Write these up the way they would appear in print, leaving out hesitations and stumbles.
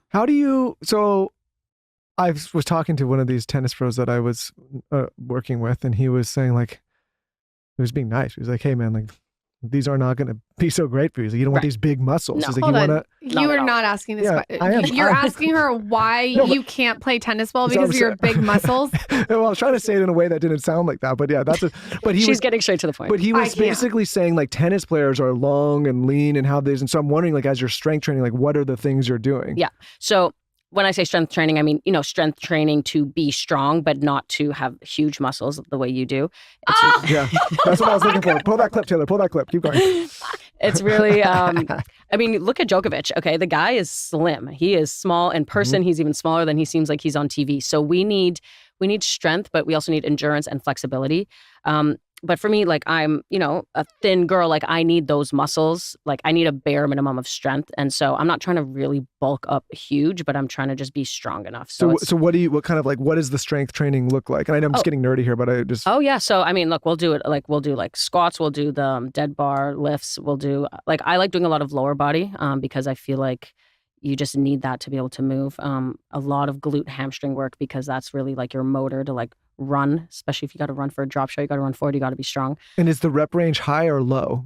How do you, so I was talking to one of these tennis pros that I was working with, and he was saying like, he was being nice. He was like, hey man, like these are not going to be so great for you. He's like, you don't want Right. these big muscles. No. He's like, Hold you on. want to, You Not are at all. not asking this Yeah, question. I am. You're asking her why No, but- you can't play tennis well That's what because I'm of your big muscles. well, I was trying to say it in a way that didn't sound like that, but yeah, but he She's was, getting straight to the point. but he I was can't. basically saying like tennis players are long and lean and how these, and so I'm wondering like as you're strength training, like what are the things you're doing? Yeah. So when I say strength training, I mean, strength training to be strong, but not to have huge muscles the way you do. It's, Yeah, that's what I was looking for. Pull that clip, Taylor. Pull that clip. Keep going. It's really, I mean, look at Djokovic. Okay. The guy is slim. He is small in person. He's even smaller than he seems like he's on TV. So we need strength, but we also need endurance and flexibility. But for me, like I'm, a thin girl, like I need those muscles. Like I need a bare minimum of strength. And so I'm not trying to really bulk up huge, but I'm trying to just be strong enough. So what does the strength training look like? And I know I'm just getting nerdy here, but I just. Oh yeah. So I mean, look, we'll do like squats, we'll do the dead bar lifts, we'll do like, I like doing a lot of lower body because I feel like you just need that to be able to move. A lot of glute hamstring work because that's really like your motor to like run, especially if you got to run for a drop shot, you got to run forward, you got to be strong. And is the rep range high or low?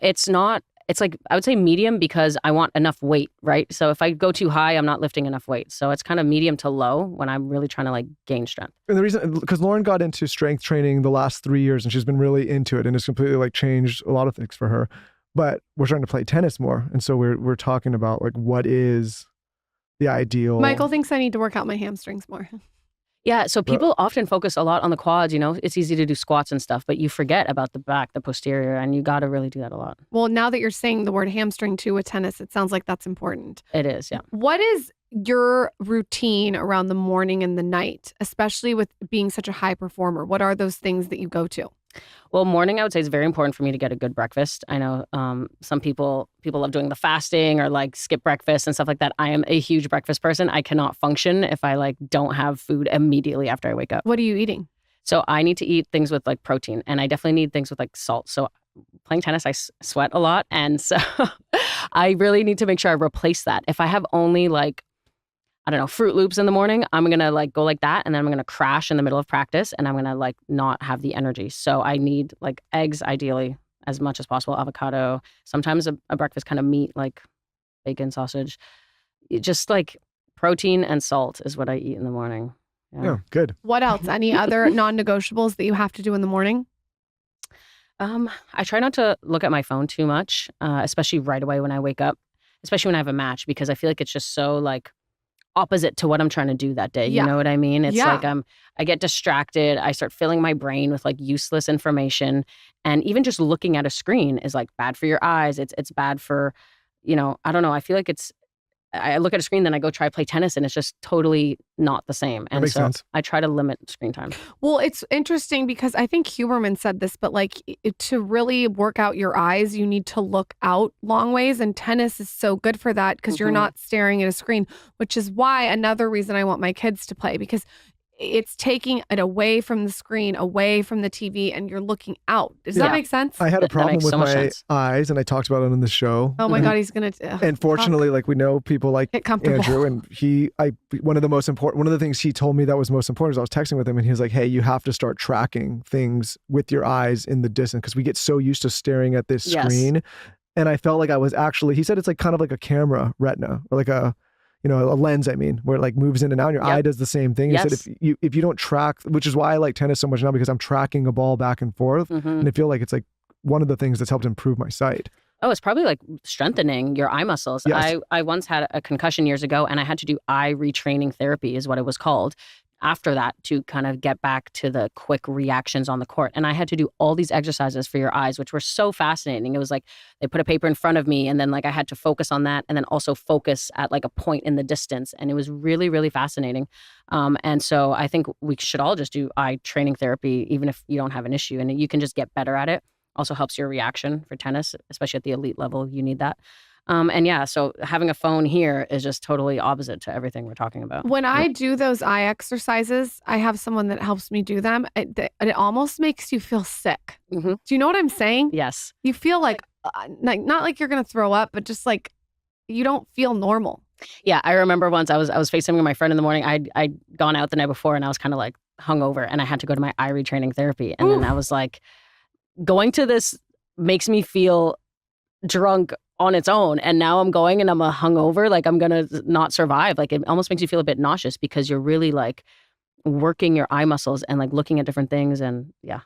It's not. It's like, I would say medium because I want enough weight, right? So if I go too high, I'm not lifting enough weight. So it's kind of medium to low when I'm really trying to like gain strength. And the reason, because Lauren got into strength training the last 3 years and she's been really into it and it's completely like changed a lot of things for her. But we're starting to play tennis more. And so we're talking about like, what is the ideal? Michael thinks I need to work out my hamstrings more. Yeah, so people often focus a lot on the quads, it's easy to do squats and stuff, but you forget about the back, the posterior, and you got to really do that a lot. Well, now that you're saying the word hamstring too with tennis, it sounds like that's important. It is, yeah. What is your routine around the morning and the night, especially with being such a high performer? What are those things that you go to? Well, morning, I would say it's very important for me to get a good breakfast. I know some people love doing the fasting or like skip breakfast and stuff like that. I am a huge breakfast person. I cannot function if I like don't have food immediately after I wake up. What are you eating? So I need to eat things with like protein, and I definitely need things with like salt. So playing tennis, I sweat a lot. And so I really need to make sure I replace that. If I have only like, I don't know, Fruit Loops in the morning, I'm going to like go like that. And then I'm going to crash in the middle of practice and I'm going to like not have the energy. So I need like eggs, ideally, as much as possible, avocado, sometimes a breakfast kind of meat, like bacon, sausage. Just like protein and salt is what I eat in the morning. Yeah, good. What else? Any other non-negotiables that you have to do in the morning? I try not to look at my phone too much, especially right away when I wake up, especially when I have a match, because I feel like it's just so like opposite to what I'm trying to do that day. Yeah. You know what I mean? It's Yeah. like I get distracted. I start filling my brain with like useless information. And even just looking at a screen is like bad for your eyes. It's bad for, I don't know. I feel like I look at a screen, then I go try play tennis, and it's just totally not the same. And makes so sense. I try to limit screen time. Well, it's interesting because I think Huberman said this, but like to really work out your eyes, you need to look out long ways. And tennis is so good for that because you're Mhm. not staring at a screen, which is why another reason I want my kids to play, because it's taking it away from the screen, away from the TV, and you're looking out. Does that Yeah. make sense? I had a That problem makes with so much my sense. eyes, and I talked about it on the show. Oh my Mhm. God, he's going to. And fortunately, like we know people like Get comfortable. Andrew, and one of the things he told me that was most important is I was texting with him, and he was like, "Hey, you have to start tracking things with your eyes in the distance because we get so used to staring at this Yes. screen." And I felt like I was actually. He said it's like kind of like a camera retina or like a lens. I mean, where it like moves in and out. And your Yep. eye does the same thing. He Yes. said if you don't track, which is why I like tennis so much now because I'm tracking a ball back and forth, Mhm. and I feel like it's like one of the things that's helped improve my sight. Oh, it's probably like strengthening your eye muscles. Yes. I once had a concussion years ago and I had to do eye retraining therapy is what it was called. After that to kind of get back to the quick reactions on the court. And I had to do all these exercises for your eyes, which were so fascinating. It was like they put a paper in front of me and then like I had to focus on that and then also focus at like a point in the distance. And it was really, really fascinating. And so I think we should all just do eye training therapy, even if you don't have an issue and you can just get better at it. Also helps your reaction for tennis, especially at the elite level. You need that. And yeah, so having a phone here is just totally opposite to everything we're talking about. When I do those eye exercises, I have someone that helps me do them. It almost makes you feel sick. Mhm. Do you know what I'm saying? Yes. You feel like not like you're going to throw up, but just like you don't feel normal. Yeah, I remember once I was FaceTiming my friend in the morning. I'd gone out the night before and I was kind of like hungover and I had to go to my eye retraining therapy. And then I was like, going to this makes me feel drunk on its own. And now I'm going and I'm a hungover. Like I'm gonna not survive. Like it almost makes you feel a bit nauseous because you're really like working your eye muscles and like looking at different things. And yeah.